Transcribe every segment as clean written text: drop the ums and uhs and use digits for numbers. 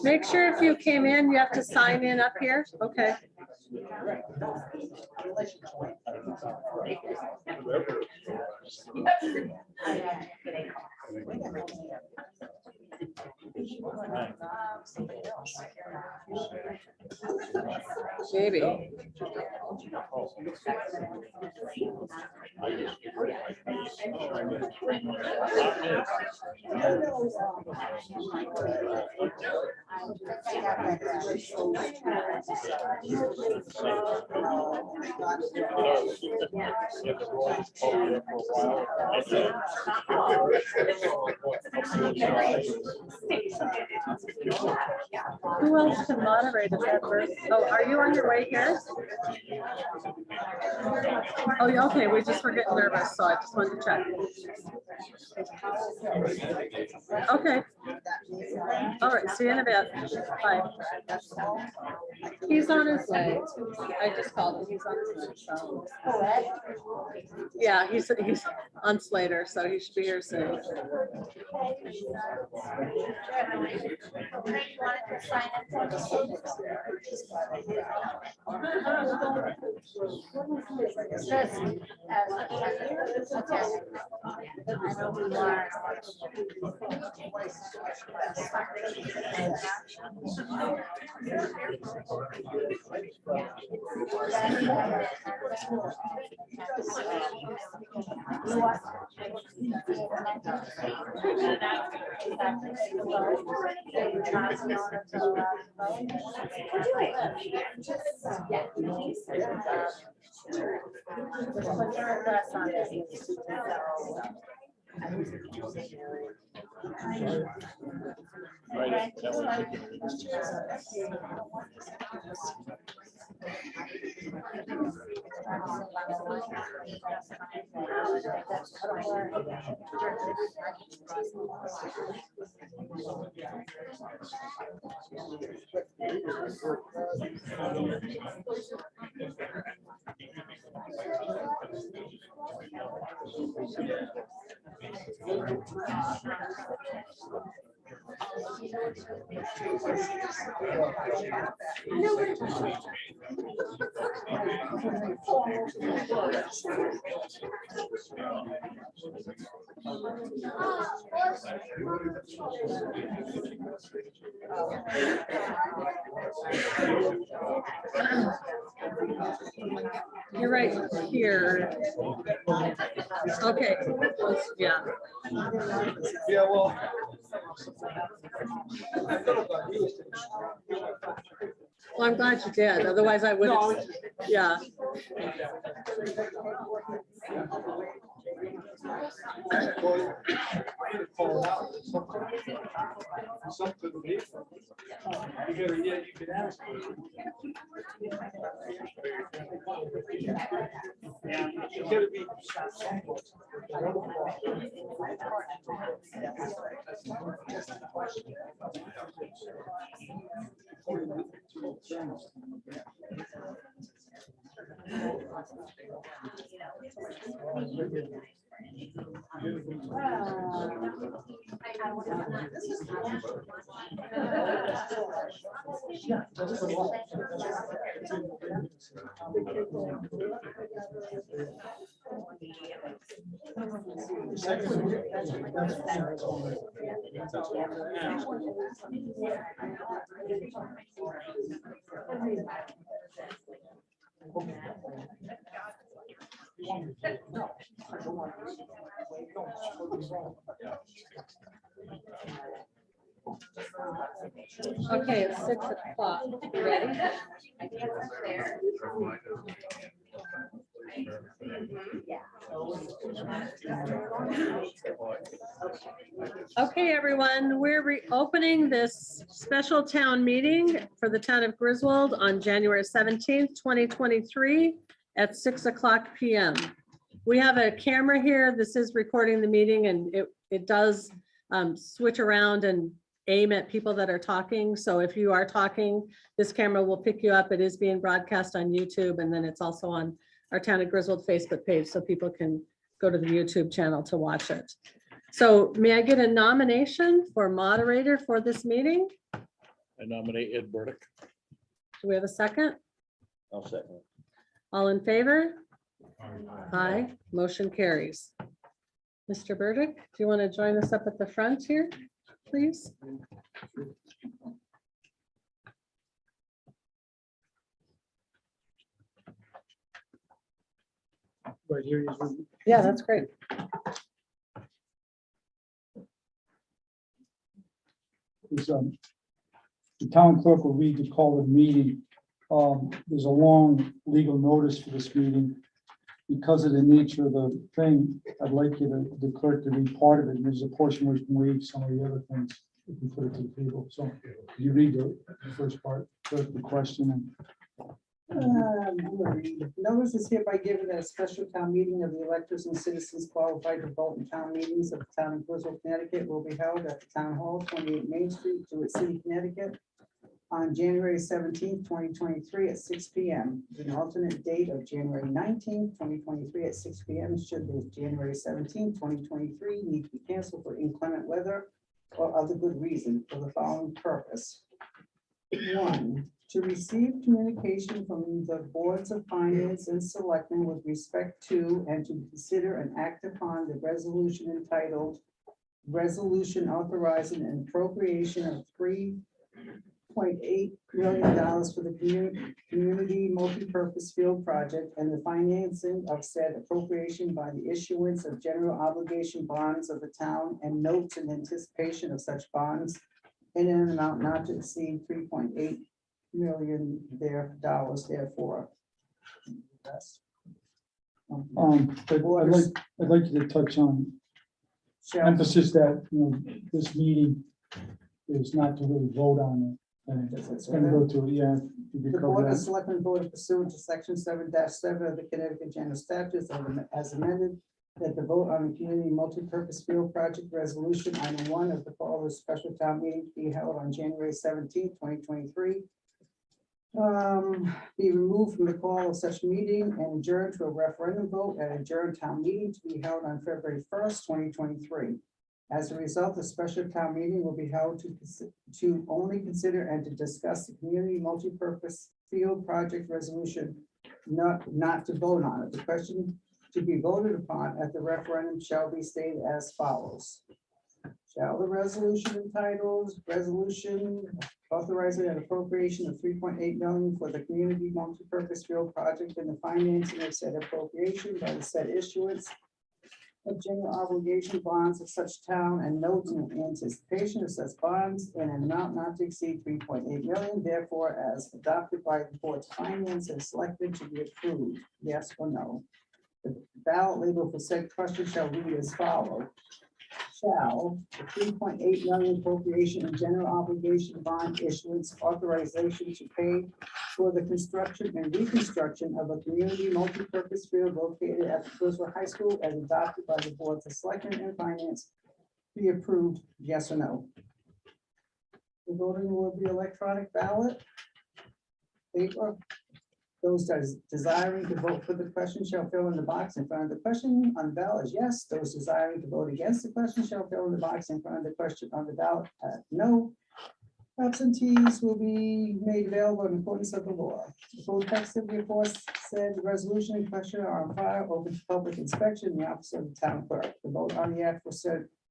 Make sure if you came in, you have to sign in up here. Okay. Maybe. Who else can moderate at that first? Oh, are you on your way here? Oh, yeah, okay. We just were getting nervous, so I just wanted to check. Okay. All right. See you in a bit. Bye. He's on his way. I just called him. He's on his way. So. Yeah, he's on Slater, so he should be here soon. You're right here. Okay. Yeah. Yeah, well, Well, I'm glad you did. Otherwise I would have, yeah. Okay, it's 6 o'clock. You ready? Okay, everyone, we're reopening this special town meeting for the town of Griswold on January 17th, 2023 at 6 o'clock PM. We have a camera here. This is recording the meeting, and it does switch around and aim at people that are talking. So if you are talking, this camera will pick you up. It is being broadcast on YouTube, and then it's also on our Town of Griswold Facebook page, so people can go to the YouTube channel to watch it. So may I get a nomination for moderator for this meeting? I nominate Ed Burdick. Do we have a second? I'll second. All in favor? Aye, motion carries. Mr. Burdick, do you want to join us up at the front here, please? Right here is Yeah, that's great. the town clerk will read the call of the meeting. There's a long legal notice for this meeting. Because of the nature of the thing, I'd like you to, the clerk to read part of it. And there's a portion where you can waive some of the other things if you put it to the table. So you read the first part, the question, and Notice is hereby given that a special town meeting of the electors and citizens qualified to vote in town meetings of the town of Griswold, Connecticut will be held at the Town Hall, 28 Main Street, Jewett City, Connecticut, on January 17th, 2023 at 6 p.m. An alternate date of January 19th, 2023 at 6 p.m. should the January 17th, 2023 need to be canceled for inclement weather or other good reason for the following purpose. 1, to receive communication from the boards of finance and selectmen with respect to and to consider and act upon the resolution entitled Resolution Authorizing an Appropriation of $3.8 million for the community multipurpose field project and the financing of said appropriation by the issuance of general obligation bonds of the town and notes in anticipation of such bonds in an amount not to exceed $3.8 million therefore. but I'd like you to touch on Shall emphasis that, this meeting is not to really vote on it. And it's gonna go to, yeah. the Board of Selectmen voted pursuant to section 7-7 of the Connecticut General Statutes as amended, that the vote on the community multipurpose field project resolution item 1 of the following special town meeting to be held on January 17th, 2023. Be removed from the call of such meeting and adjourned to a referendum vote at adjourned town meeting to be held on February 1st, 2023. As a result, the special town meeting will be held to only consider and to discuss the community multipurpose field project resolution, not to vote on it. The question to be voted upon at the referendum shall be stated as follows. Shall the resolution entitled Resolution Authorizing an Appropriation of $3.8 million for the community multipurpose field project and the financing of said appropriation by the said issuance of general obligation bonds of such town and notes in anticipation of such bonds in an amount not to exceed 3.8 million, therefore as adopted by the board's finance and selected to be approved, yes or no. The ballot label for said question shall read as follows. Shall the 3.8 million appropriation and general obligation bond issuance authorization to pay for the construction and reconstruction of a community multipurpose field located at the Griswold High School as adopted by the boards of selectmen and finance be approved, yes or no? The voting will be electronic ballot. Paper. Those desiring to vote for the question shall fill in the box in front of the question on the ballot as yes. Those desiring to vote against the question shall fill in the box in front of the question on the ballot as no. Absentees will be made available in accordance of the law. The full text of the aforesaid resolution in question are on file, open to public inspection in the office of the town clerk. The vote on the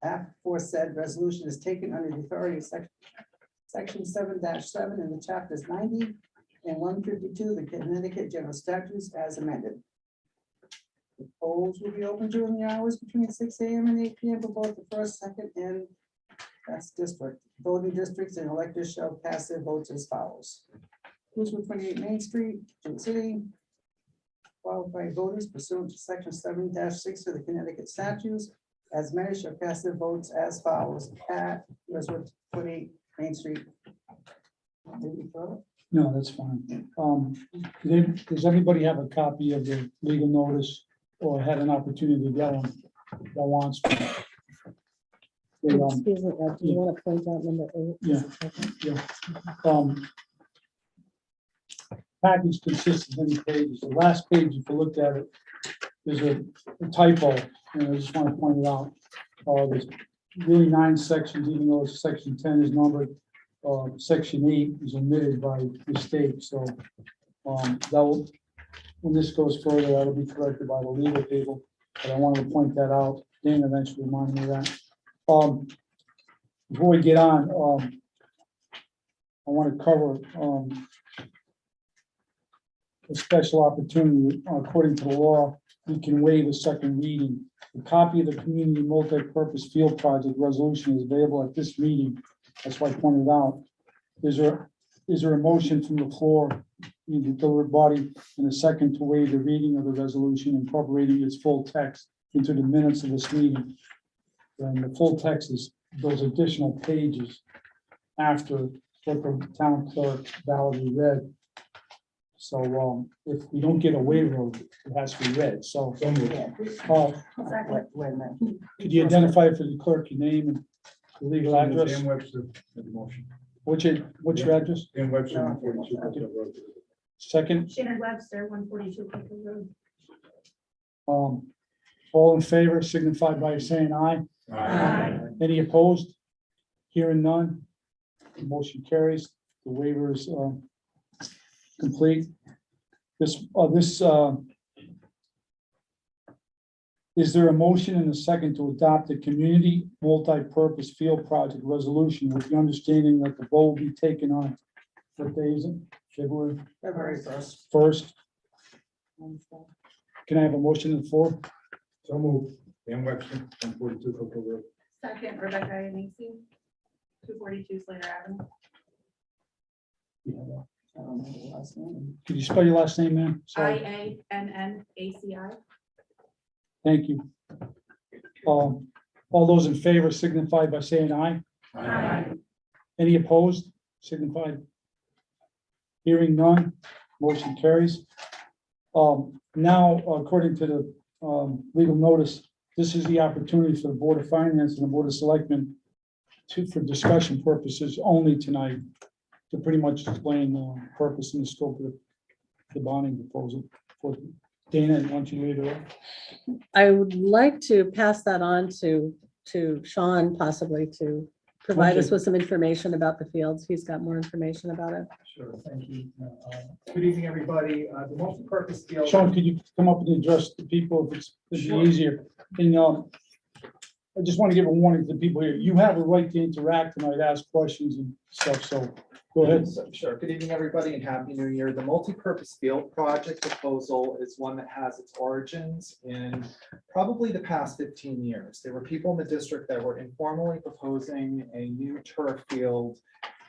aforesaid resolution is taken under the authority of section 7-7 in the chapters 90 and 152, the Connecticut General Statutes as amended. The polls will be open during the hours between 6 a.m. and 8 p.m. for both the first, second, and that's district. Voting districts and electors shall cast their votes as follows. Griswold 28 Main Street, Jewett City. Qualified voters pursuant to section 7-6 of the Connecticut statutes as amended shall cast their votes as follows at Griswold 28 Main Street. No, that's fine. Does everybody have a copy of the legal notice or had an opportunity to get one that wants? They, Excuse me, do you want to point out number 8? package consists of many pages. The last page, if you looked at it, there's a typo, and I just want to point it out. There's really 9 sections, even though it's section 10 is numbered. Section 8 is omitted by mistake, so that will, when this goes further, that'll be corrected by the legal people. But I wanted to point that out. Dan eventually reminded me of that. Before we get on, I want to cover a special opportunity. According to the law, we can waive a second reading. A copy of the community multi-purpose field project resolution is available at this meeting. That's why I pointed out. Is there a motion from the floor, in the deliberate body, and a second to waive the reading of the resolution, incorporating its full text into the minutes of this meeting? And the full text is those additional pages after what the town clerk validly read. So if we don't get a waiver, of it it has to be read. So Yeah. could you identify for the clerk your name and the legal address? Dan Webster, made the motion. What's your address? Dan Webster, 142 Cookville Road. Second, Shannon Webster, 142 Cookville Road. all in favor signify by saying aye. Aye. Any opposed? Hearing none. The motion carries. The waiver is complete. Is there a motion and a second to adopt the community multi-purpose field project resolution with the understanding that the vote will be taken on what day is it? February 1st. First? Can I have a motion on the floor? So moved. Dan Webster, 142 Cookville Road. Second, Rebecca Ianese, 242 Slater Avenue. I don't know the last name. Could you spell your last name, ma'am? Sorry. IANNACI. Thank you. All those in favor signify by saying aye. Aye. Any opposed? Signify. Hearing none, motion carries. Now, according to the legal notice, this is the opportunity for the Board of Finance and the Board of Selectmen for discussion purposes only tonight, to pretty much explain the purpose and the scope of the bonding proposal. For Dana, why don't you lead it up? I would like to pass that on to Sean, possibly to provide us Okay. with some information about the fields. He's got more information about it. Sure, thank you. Good evening, everybody. The multi-purpose field. Sean, could you come up and address the people if it's Sure. easier? And I just want to give a warning to the people here. You have a right to interact tonight, ask questions and stuff, so Go ahead. Sure. Good evening, everybody, and Happy New Year. The multipurpose field project proposal is one that has its origins in probably the past 15 years. There were people in the district that were informally proposing a new turf field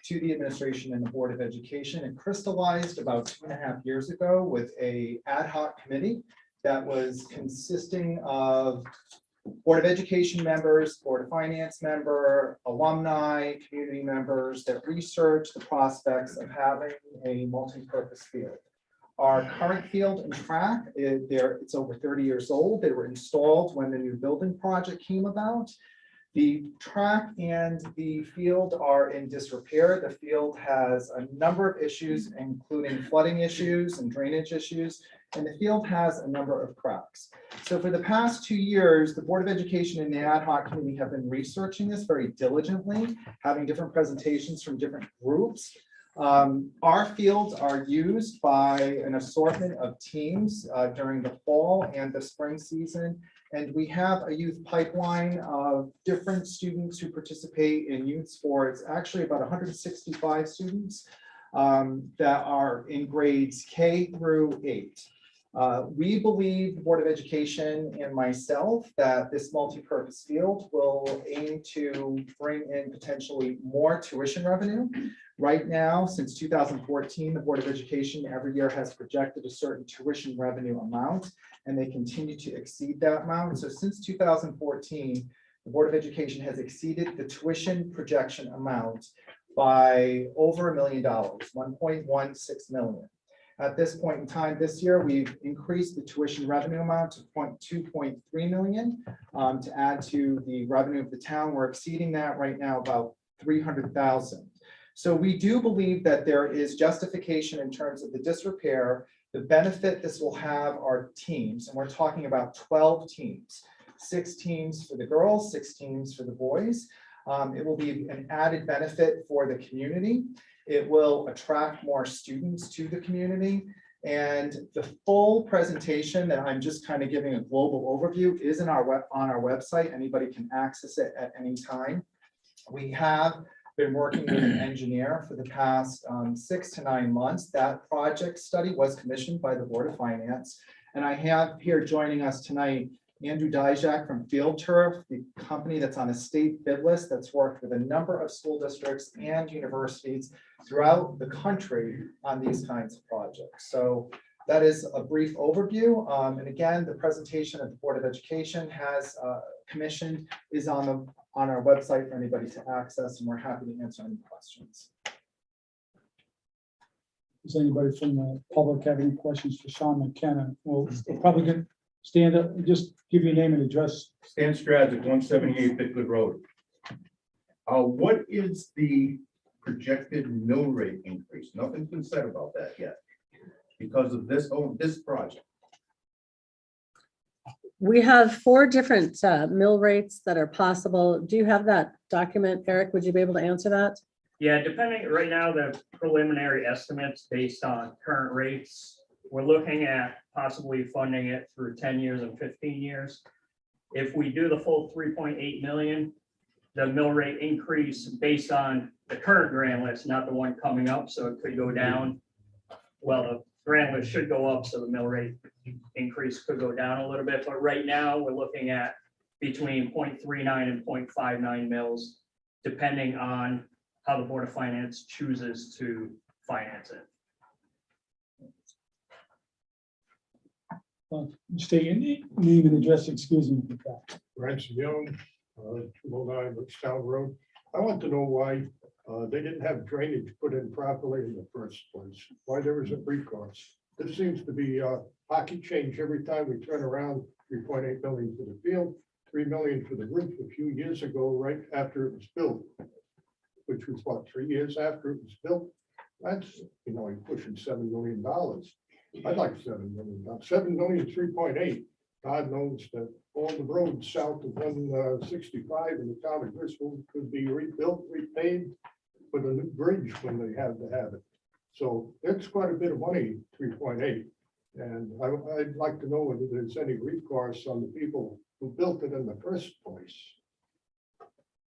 to the administration and the Board of Education. It crystallized about 2.5 years ago with a ad hoc committee that was consisting of Board of Education members, Board of Finance member, alumni, community members that research the prospects of having a multi-purpose field. Our current field and track, it's over 30 years old. They were installed when the new building project came about. The track and the field are in disrepair. The field has a number of issues, including flooding issues and drainage issues, and the field has a number of cracks. So for the past 2 years, the Board of Education and the ad hoc committee have been researching this very diligently, having different presentations from different groups. Our fields are used by an assortment of teams during the fall and the spring season. And we have a youth pipeline of different students who participate in youth sports, actually about 165 students that are in grades K through 8. We believe, the Board of Education and myself, that this multi-purpose field will aim to bring in potentially more tuition revenue. Right now, since 2014, the Board of Education every year has projected a certain tuition revenue amount, and they continue to exceed that amount. So since 2014, the Board of Education has exceeded the tuition projection amount by over $1 million, 1.16 million. At this point in time this year, we've increased the tuition revenue amount to 2.3 million to add to the revenue of the town. We're exceeding that right now about 300,000. So we do believe that there is justification in terms of the disrepair. The benefit this will have are teams, and we're talking about 12 teams, 6 teams for the girls, 6 teams for the boys. It will be an added benefit for the community. It will attract more students to the community. And the full presentation that I'm just kind of giving a global overview is on our website. Anybody can access it at any time. We have been working with an engineer for the past 6 to 9 months. That project study was commissioned by the Board of Finance. And I have here joining us tonight, Andrew Dijak from Field Turf, the company that's on a state bid list that's worked with a number of school districts and universities throughout the country on these kinds of projects. So that is a brief overview. And again, the presentation that the Board of Education has commissioned is on our website for anybody to access, and we're happy to answer any questions. Does anybody from the public have any questions for Sean McKenna? Well, we're probably gonna stand up and just give your name and address. Stan Stradzik, 178 Bitgood Road. What is the projected mill rate increase? Nothing's been said about that yet because of this project. We have 4 different mill rates that are possible. Do you have that document, Eric? Would you be able to answer that? Yeah, depending, right now, the preliminary estimates based on current rates, we're looking at possibly funding it through 10 years and 15 years. If we do the full 3.8 million, the mill rate increase based on the current grant list, not the one coming up, so it could go down. Well, the grant list should go up, so the mill rate increase could go down a little bit, but right now we're looking at between 0.39 and 0.59 mils, depending on how the Board of Finance chooses to finance it. State your name and address, excuse me. with that. Ransom Young, 209 Richtown Road. I want to know why they didn't have drainage put in properly in the first place, why there was a recourse. This seems to be pocket change every time we turn around, 3.8 million for the field, 3 million for the roof a few years ago, right after it was built, which was what, 3 years after it was built. That's, pushing $7 million. I'd like $7 million. 7 million, 3.8. God knows that all the roads south of 165 in the town of Bristol could be rebuilt, repaved with a new bridge when they have to have it. So it's quite a bit of money, 3.8. And I'd like to know whether there's any recourse on the people who built it in the first place.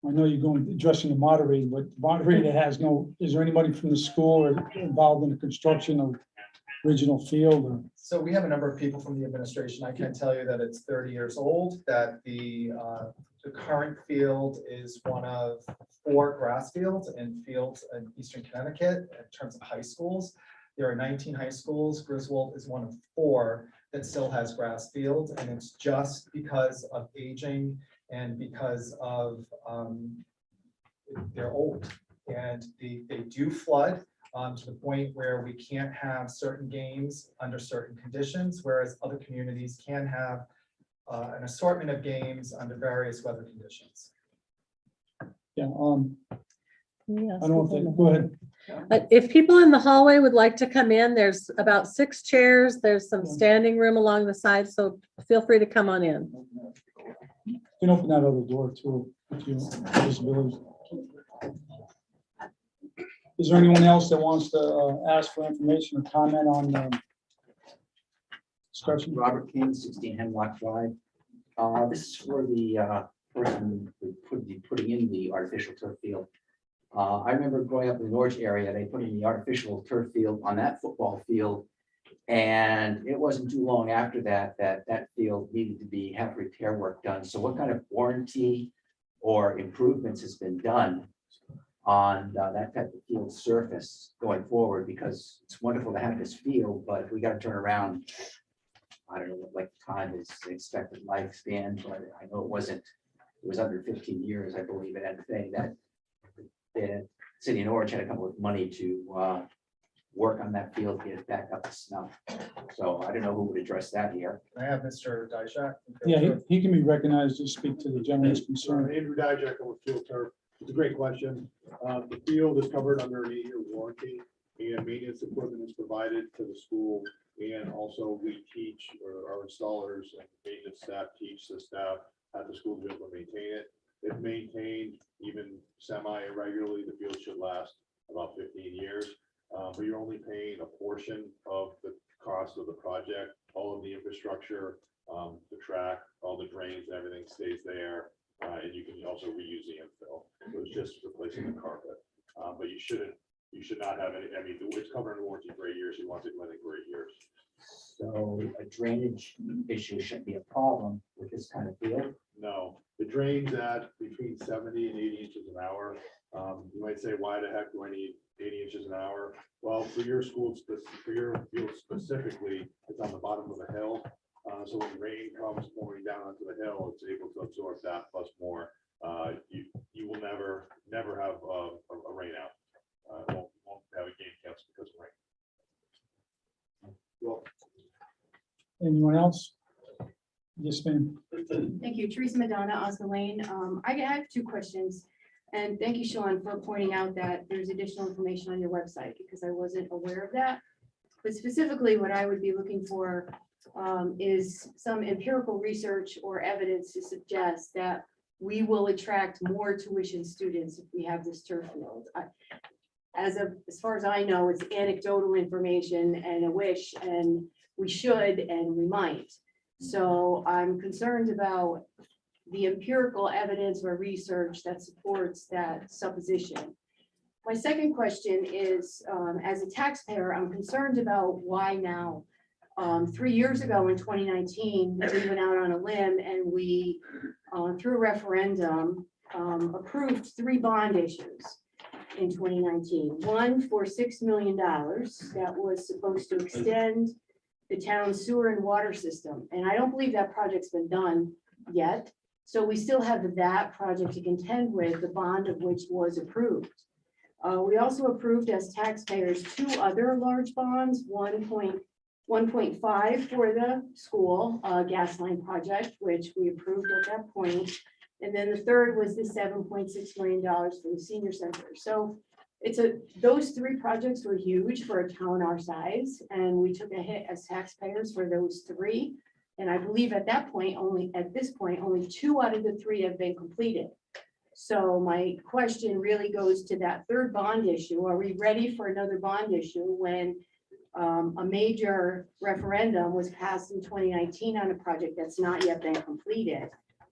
I know you're going, addressing the moderator, but the moderator has no, is there anybody from the school or involved in the construction of original field or? So we have a number of people from the administration. I can tell you that it's 30 years old, that the current field is one of 4 grass fields and fields in Eastern Connecticut in terms of high schools. There are 19 high schools. Griswold is one of 4 that still has grass fields, and it's just because of aging and because of they're old, and they do flood to the point where we can't have certain games under certain conditions, whereas other communities can have an assortment of games under various weather conditions. Yeah, Yes, I don't know if they, go ahead. If people in the hallway would like to come in, there's about 6 chairs. There's some standing room along the side, so feel free to come on in. You can open that other door too, if you, disabilities. Is there anyone else that wants to ask for information or comment on the discussion? Robert King, 16 Hemlock Drive. This is for the person who putting in the artificial turf field. I remember growing up in the Norwich area, they put in the artificial turf field on that football field. And it wasn't too long after that, that field needed to have repair work done. So what kind of warranty or improvements has been done on that type of field surface going forward? Because it's wonderful to have this field, but if we got to turn around, I don't know what like time is expected lifespan, but I know it was under 15 years, I believe, it had a thing that the city of Norwich had a couple of money to work on that field, get it back up to snuff. So I don't know who would address that here. Can I have Mr. Dijak? Yeah, he can be recognized to speak to the gentleman's concern. Andrew Dijak with Field Turf. It's a great question. The field is covered under an 8-year warranty, and maintenance equipment is provided to the school. And also we teach, or our installers and maintenance staff teach the staff at the school to be able to maintain it. If maintained even semi-irregularly, the field should last about 15 years. But you're only paying a portion of the cost of the project. All of the infrastructure, the track, all the drains, everything stays there. And you can also reuse the infill. So it's just replacing the carpet. But you should not have any, I mean, it's covered in warranty for 8 years. You want it within for 8 years. So a drainage issue shouldn't be a problem with this kind of field. No, the drain's at between 70 and 80 inches an hour. You might say, why the heck do I need 80 inches an hour? Well, for your school, for your field specifically, it's on the bottom of a hill. So when rain comes pouring down onto the hill, it's able to absorb that plus more. You will never have a rain out. Won't have a game counts because of rain. Well, Anyone else? Yes, ma'am. Thank you. Teresa Madonna, Oscar Lane. I have 2 questions. And thank you, Sean, for pointing out that there's additional information on your website because I wasn't aware of that. But specifically, what I would be looking for is some empirical research or evidence to suggest that we will attract more tuition students if we have this turf field. As far as I know, it's anecdotal information and a wish, and we should and we might. So I'm concerned about the empirical evidence or research that supports that supposition. My second question is, as a taxpayer, I'm concerned about why now. 3 years ago in 2019, we went out on a limb and we, through a referendum, approved 3 bond issues in 2019. One for $6 million that was supposed to extend the town's sewer and water system. And I don't believe that project's been done yet. So we still have that project to contend with, the bond of which was approved. We also approved as taxpayers 2 other large bonds, 1.5 for the school gas line project, which we approved at that point. And then the third was the $7.6 million for the senior center. So those 3 projects were huge for a town our size, and we took a hit as taxpayers for those 3. And I believe at this point, only 2 out of the 3 have been completed. So my question really goes to that 3rd bond issue. Are we ready for another bond issue when a major referendum was passed in 2019 on a project that's not yet been completed?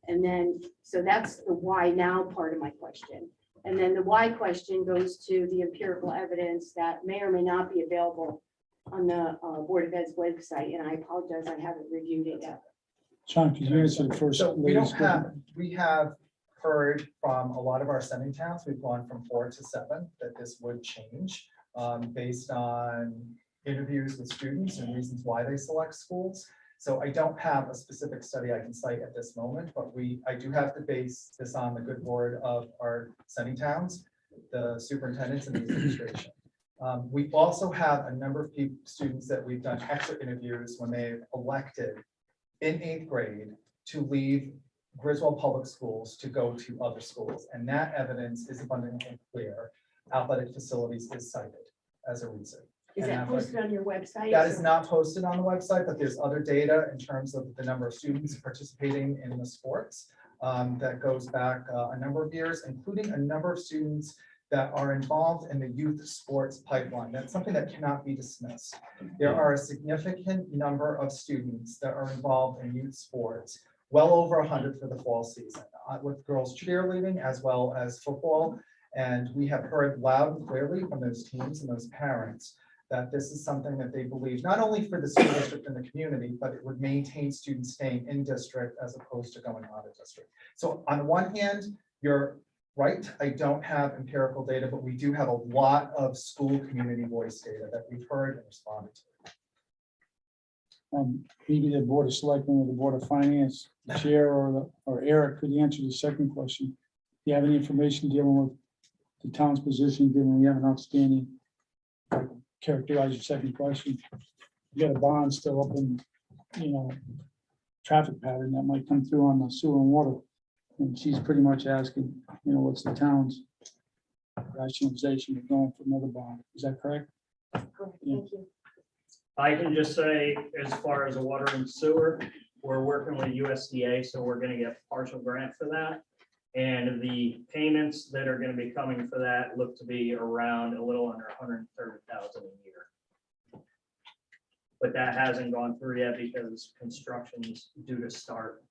And then, so that's the why now part of my question. And then the why question goes to the empirical evidence that may or may not be available on the Board of Ed's website, and I apologize, I haven't reviewed it yet. John, could you answer the first? So we don't latest have, question? we have heard from a lot of our sending towns, we've gone from 4 to 7, that this would change based on interviews with students and reasons why they select schools. So I don't have a specific study I can cite at this moment, but I do have to base this on the good word of our sending towns, the superintendents and the administration. We also have a number of students that we've done extra interviews when they've elected in 8th grade to leave Griswold Public Schools to go to other schools. And that evidence is abundantly clear. Athletic facilities is cited as a reason. Is And that athletic- posted on your website? That is not posted on the website, but there's other data in terms of the number of students participating in the sports that goes back a number of years, including a number of students that are involved in the youth sports pipeline. That's something that cannot be dismissed. There are a significant number of students that are involved in youth sports, well over 100 for the fall season, with girls cheerleading as well as football. And we have heard loud and clearly from those teams and those parents that this is something that they believe, not only for the school district and the community, but it would maintain students staying in district as opposed to going out of district. So on one hand, you're right, I don't have empirical data, but we do have a lot of school community voice data that we've heard and responded to. Maybe the Board of Selectmen or the Board of Finance Chair or Eric could answer the second question. Do you have any information dealing with the town's position, given we have an outstanding, characterize your second question? You got a bond still up in, traffic pattern that might come through on the sewer and water. And she's pretty much asking, what's the town's rationalization of going for another bond? Is that correct? Correct, thank you. I can just say, as far as the water and sewer, we're working with USDA, so we're gonna get partial grant for that. And the payments that are gonna be coming for that look to be around a little under 130,000 a year. But that hasn't gone through yet because construction's due to start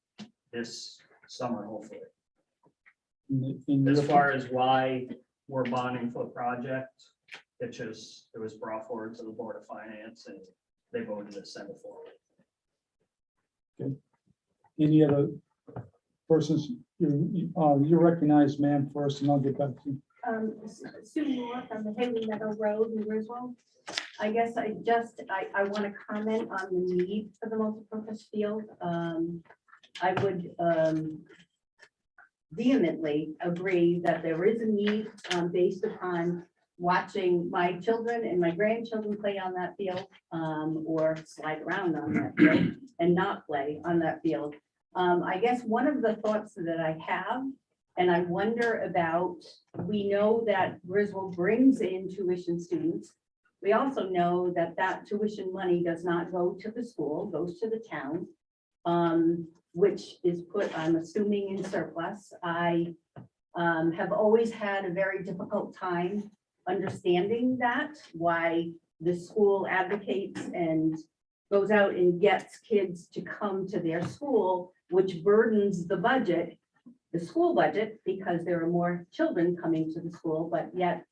this summer, hopefully. As far as why we're bonding for the project, it was brought forward to the Board of Finance and they voted to send it forward. Any other persons, you recognize, ma'am, first, and I'll get back to you. Sue Moore from the Haley Meadow Road in Griswold. I guess I want to comment on the need for the multipurpose field. I would vehemently agree that there is a need based upon watching my children and my grandchildren play on that field or slide around on that field and not play on that field. I guess one of the thoughts that I have, and I wonder about, we know that Griswold brings in tuition students. We also know that that tuition money does not go to the school, goes to the town, which is put, I'm assuming, in surplus. I have always had a very difficult time understanding that, why the school advocates and goes out and gets kids to come to their school, which burdens the budget, the school budget, because there are more children coming to the school, but yet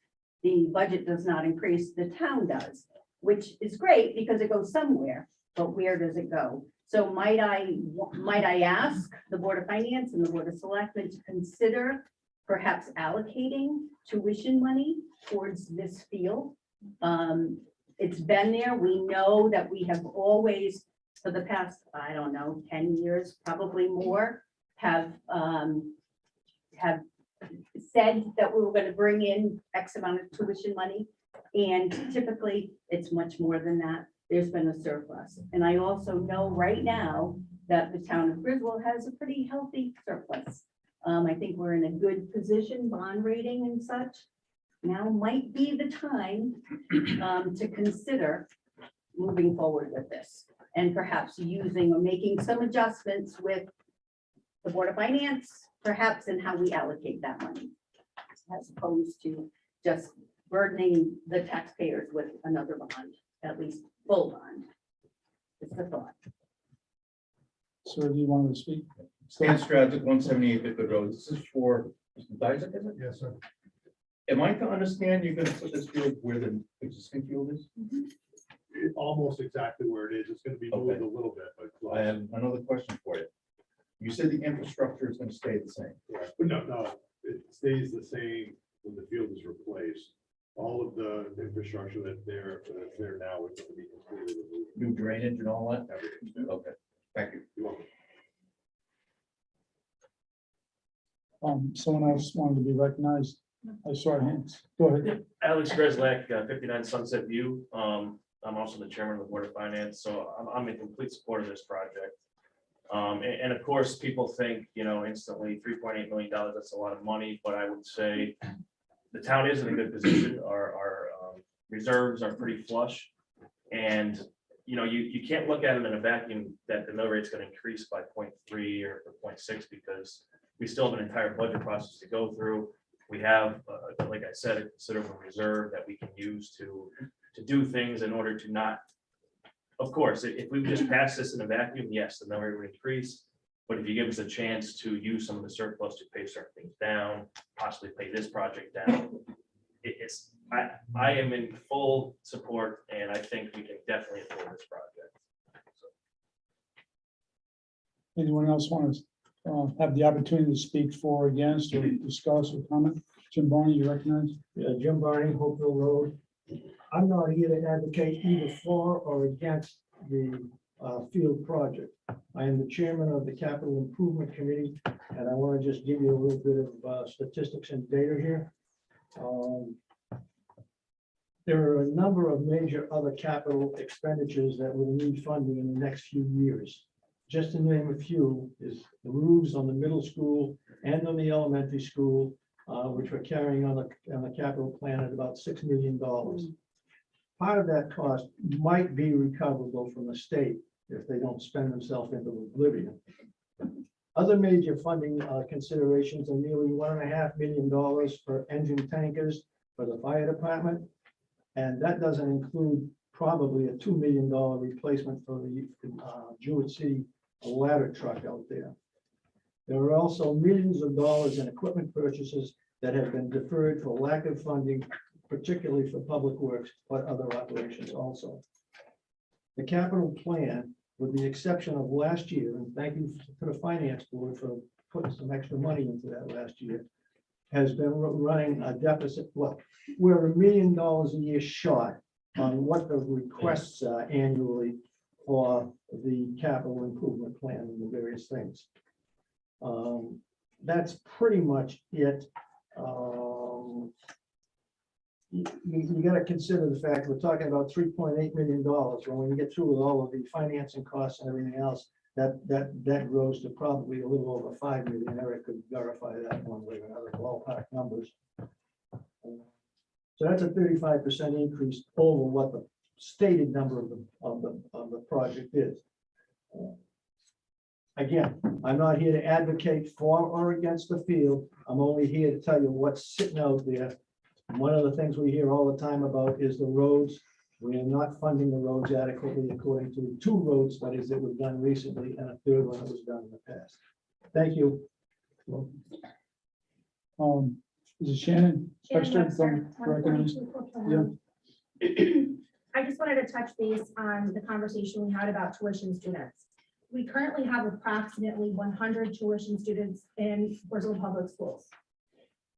the budget does not increase, the town does, which is great because it goes somewhere, but where does it go? So might I ask the Board of Finance and the Board of Selectmen to consider perhaps allocating tuition money towards this field? It's been there. We know that we have always, for the past, I don't know, 10 years, probably more, have said that we were going to bring in X amount of tuition money. And typically it's much more than that. There's been a surplus. And I also know right now that the town of Griswold has a pretty healthy surplus. I think we're in a good position, bond rating and such. Now might be the time to consider moving forward with this and perhaps using or making some adjustments with the Board of Finance, perhaps in how we allocate that money, as opposed to just burdening the taxpayers with another bond, at least full bond. It's the thought. Sir, do you want to speak? Stan Stradzik, 178 Bitford Road. This is for Mr. Isaac, is it? Yes, sir. Am I to understand you're gonna put this field where the existing field is? Almost exactly where it is. It's gonna be moved Okay. a little bit, but. close. I have another question for you. You said the infrastructure is gonna stay the same. Correct. But no, it stays the same when the field is replaced. All of the infrastructure that's there now is going to be completely removed. New drainage and all that? Everything's done. Okay, thank you. You're welcome. Someone else wanted to be recognized. I saw hands. Go ahead. Alex Greslak, 59 Sunset View. I'm also the chairman of the Board of Finance, so I'm in complete support of this project. And of course, people think, instantly $3.8 million, that's a lot of money, but I would say the town is in a good position. Our reserves are pretty flush. And, you can't look at them in a vacuum that the mill rate's going to increase by 0.3 or 0.6 because we still have an entire budget process to go through. We have, like I said, a considerable reserve that we can use to do things in order to not, of course, if we just pass this in a vacuum, yes, the mill rate would increase. But if you give us a chance to use some of the surplus to pay certain things down, possibly pay this project down, I am in full support and I think we can definitely afford this project. Anyone else want to have the opportunity to speak for or against or discuss or comment? Jim Barney, you recognize? Yeah, Jim Barney, Hopeville Road. I'm not here to advocate either for or against the field project. I am the chairman of the Capital Improvement Committee, and I want to just give you a little bit of statistics and data here. There are a number of major other capital expenditures that will need funding in the next few years. Just to name a few is the roofs on the middle school and on the elementary school, which we're carrying on the capital plan at about $6 million. Part of that cost might be recoverable from the state if they don't spend themselves into oblivion. Other major funding considerations are nearly $1.5 million for engine tankers for the fire department. And that doesn't include probably a $2 million replacement for the Jewett City ladder truck out there. There are also millions of dollars in equipment purchases that have been deferred for lack of funding, particularly for public works, but other operations also. The capital plan, with the exception of last year, and thank you to the finance board for putting some extra money into that last year, has been running a deficit. Well, we're $1 million a year short on what the requests are annually for the capital improvement plan and the various things. That's pretty much it. You got to consider the fact we're talking about $3.8 million. When we get through with all of the financing costs and everything else, that grows to probably a little over 5 million. Eric could verify that one way or another, ballpark numbers. So that's a 35% increase over what the stated number of the project is. Again, I'm not here to advocate for or against the field. I'm only here to tell you what's sitting out there. One of the things we hear all the time about is the roads. We are not funding the roads adequately according to 2 road studies that were done recently and a 3rd one that was done in the past. Thank you. Is it Shannon? Webster Webster, from Recognized? 142. I just wanted to touch base on the conversation we had about tuition students. We currently have approximately 100 tuition students in Griswold Public Schools.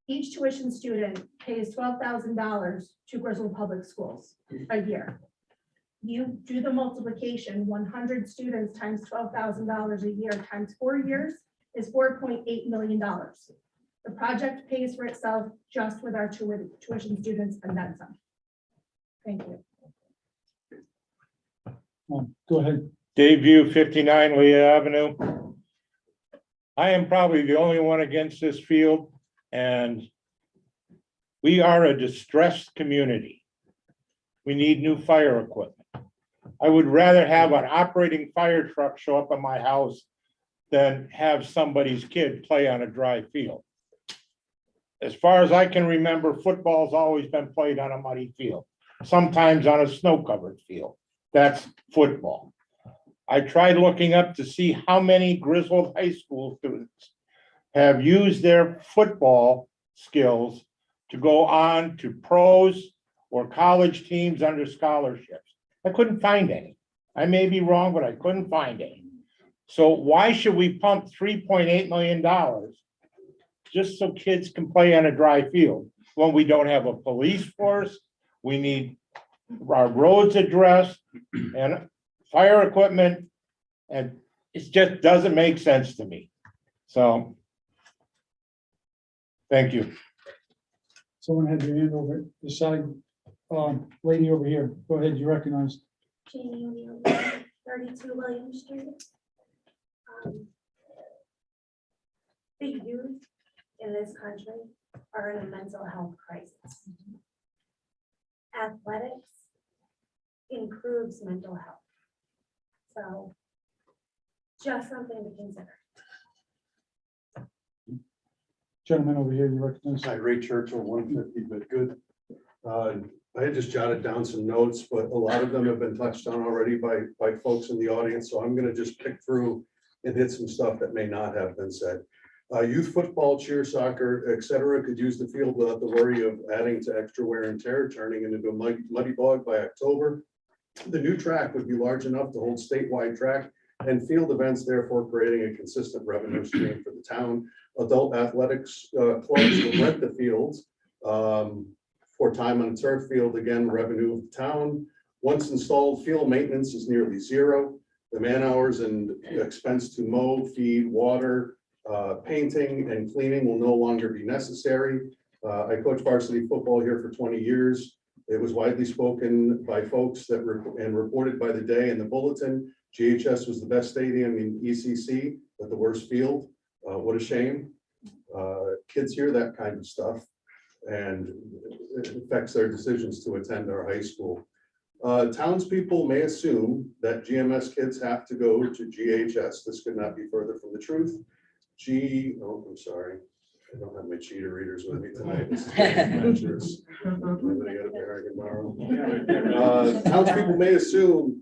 Each tuition student pays $12,000 to Griswold Public Schools a year. You do the multiplication, 100 students times $12,000 a year times 4 years is $4.8 million. The project pays for itself just with our tuition students and then some. Thank you. Go ahead. Dave View, 59 Leah Avenue. I am probably the only one against this field, and we are a distressed community. We need new fire equipment. I would rather have an operating fire truck show up at my house than have somebody's kid play on a dry field. As far as I can remember, football's always been played on a muddy field, sometimes on a snow-covered field. That's football. I tried looking up to see how many Griswold High School students have used their football skills to go on to pros or college teams under scholarships. I couldn't find any. I may be wrong, but I couldn't find any. So why should we pump $3.8 million just so kids can play on a dry field when we don't have a police force? We need our roads addressed and fire equipment, and it just doesn't make sense to me. So, thank you. Someone had their hand over the side. Lady over here, go ahead, you recognize. Jamie O'Neill, 32 William Street. The youth in this country are in a mental health crisis. Athletics improves mental health. So just something to consider. Gentleman over here, you recognize. Hi, Ray Churchill, 150 but good. I had just jotted down some notes, but a lot of them have been touched on already by folks in the audience. So I'm going to just pick through and hit some stuff that may not have been said. Youth football, cheer, soccer, et cetera, could use the field without the worry of adding to extra wear and tear, turning into a muddy bog by October. The new track would be large enough to hold statewide track and field events, therefore creating a consistent revenue stream for the town. Adult athletics clubs will rent the fields for time on a turf field, again, revenue of the town. Once installed, field maintenance is nearly zero. The man hours and expense to mow, feed, water, painting and cleaning will no longer be necessary. I coached varsity football here for 20 years. It was widely spoken by folks that and reported by the day in the bulletin. GHS was the best stadium in ECC, but the worst field. What a shame. Kids hear that kind of stuff, and it affects their decisions to attend our high school. Townspeople may assume that GMS kids have to go to GHS. This could not be further from the truth. I'm sorry. I don't have my cheater readers with me tonight. This is adventures. Anybody got a pair I can borrow? Townspeople may assume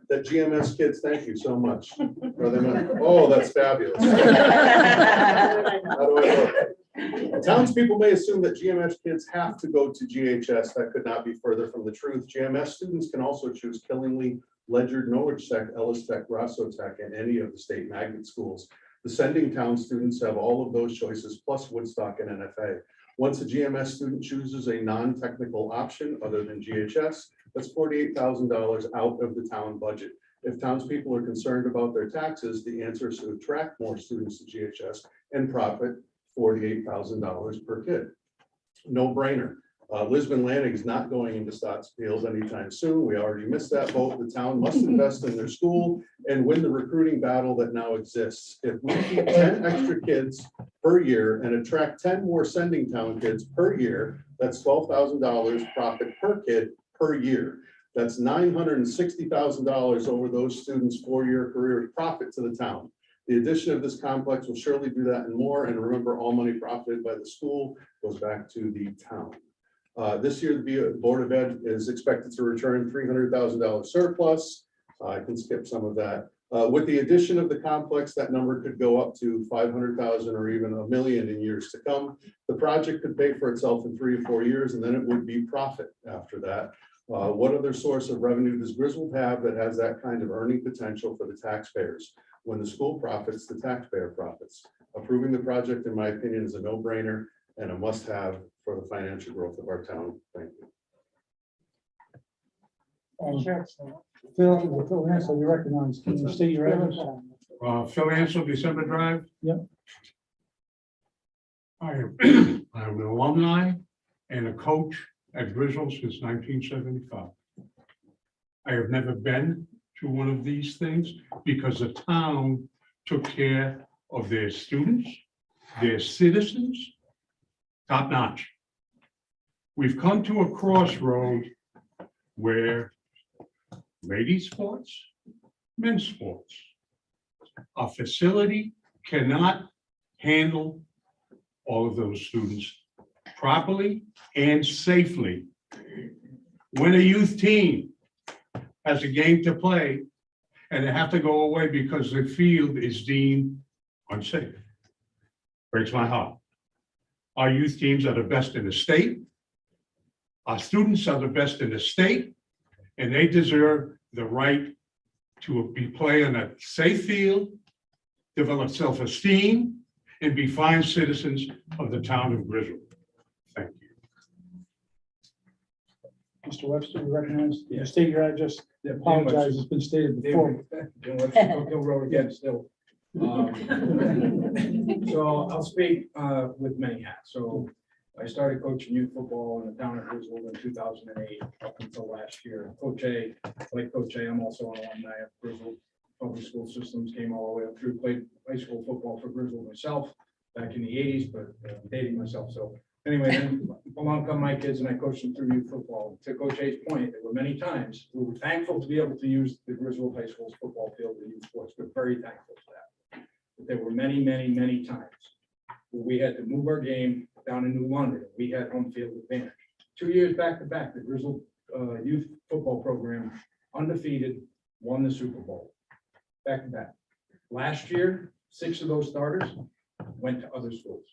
that GMS kids, thank you so much. Oh, that's fabulous. How do I look? Townspeople may assume that GMS kids have to go to GHS. That could not be further from the truth. GMS students can also choose Killingly, Ledyard, Norwich Tech, Ellis Tech, Rosso Tech, and any of the state magnet schools. The sending town students have all of those choices, plus Woodstock and NFA. Once a GMS student chooses a non-technical option other than GHS, that's $48,000 out of the town budget. If townspeople are concerned about their taxes, the answer is to attract more students to GHS and profit $48,000 per kid. No brainer. Lisbon Landing is not going into Stottsfield anytime soon. We already missed that boat. The town must invest in their school and win the recruiting battle that now exists. If we keep 10 extra kids per year and attract 10 more sending town kids per year, that's $12,000 profit per kid per year. That's $960,000 over those students' 4-year career profit to the town. The addition of this complex will surely do that and more. And remember, all money profited by the school goes back to the town. This year, the Board of Ed is expected to return $300,000 surplus. I can skip some of that. With the addition of the complex, that number could go up to 500,000 or even $1 million in years to come. The project could pay for itself in 3 or 4 years, and then it would be profit after that. What other source of revenue does Griswold have that has that kind of earning potential for the taxpayers? When the school profits, the taxpayer profits. Approving the project, in my opinion, is a no-brainer and a must-have for the financial growth of our town. Thank you. Phil Hansel, you recognize. Can you state your address? Phil Ansel, December Drive. Yep. I'm an alumni and a coach at Griswold since 1975. I have never been to one of these things because the town took care of their students, their citizens, top notch. We've come to a crossroad where ladies sports, men's sports, a facility cannot handle all of those students properly and safely. When a youth team has a game to play, and they have to go away because the field is deemed unsafe. Breaks my heart. Our youth teams are the best in the state. Our students are the best in the state, and they deserve the right to be play on a safe field, develop self-esteem, and be fine citizens of the town of Griswold. Thank you. Mr. Webster, you recognize, you state your address. I apologize, it's been stated before. Oak Hill Road again still. So I'll speak with many hats. So I started coaching youth football in the town of Griswold in 2008 up until last year. Coach A, like Coach A, I'm also an alumni of Griswold Public School Systems, came all the way up through, played high school football for Griswold myself back in the 80s, but I'm dating myself. So anyway, then along come my kids and I coached them through youth football. To Coach A's point, there were many times we were thankful to be able to use the Griswold High School's football field to youth sports. We're very thankful for that. But there were many, many, many times where we had to move our game down in New London. We had home field advantage. 2 years back to back, the Griswold youth football program, undefeated, won the Super Bowl. Back to back. Last year, 6 of those starters went to other schools.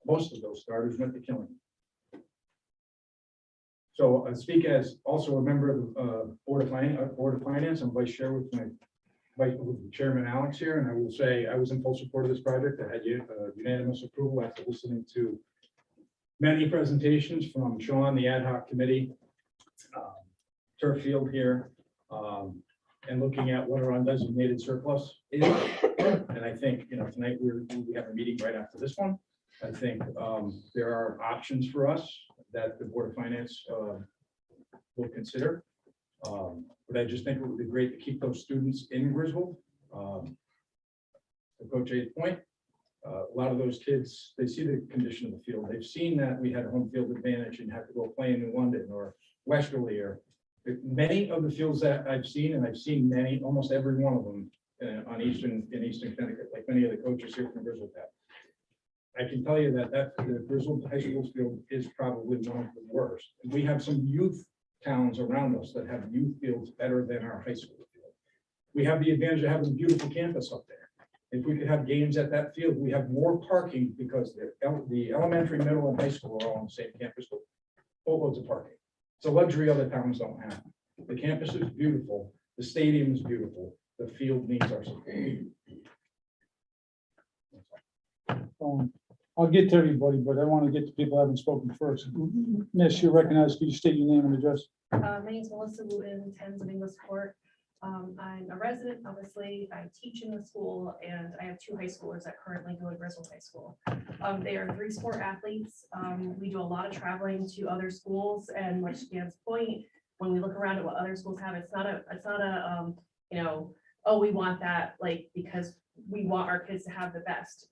Most of those starters went to Killing. So I speak as also a member of the Board of Finance. I'm vice chair with Chairman Alex here, and I will say I was in full support of this project. I had unanimous approval after listening to many presentations from Sean, the ad hoc committee, turf field here, and looking at what our undesignated surplus is. And I think, tonight we have a meeting right after this one. I think there are options for us that the Board of Finance will consider. But I just think it would be great to keep those students in Griswold. To Coach A's point, a lot of those kids, they see the condition of the field. They've seen that we had a home field advantage and have to go play in New London or Westerly or many of the fields that I've seen, and I've seen many, almost every one of them in Eastern Connecticut, like many of the coaches here from Griswold have. I can tell you that the Griswold High School field is probably one of the worst. And we have some youth towns around us that have youth fields better than our high school field. We have the advantage of having a beautiful campus up there. If we could have games at that field, we have more parking because the elementary, middle, and high school are all on the same campus, but boatloads of parking. It's a luxury other towns don't have. The campus is beautiful. The stadium is beautiful. The field needs our support. I'll get to everybody, but I want to get to people who haven't spoken first. Miss, you're recognized. Could you state your name and address? My name is Melissa Wooten, Tens of English Court. I'm a resident, obviously. I teach in the school, and I have 2 high schoolers that currently go to Griswold High School. They are 3-sport athletes. We do a lot of traveling to other schools, and like Dan's point, when we look around at what other schools have, it's not a oh, we want that, like, because we want our kids to have the best.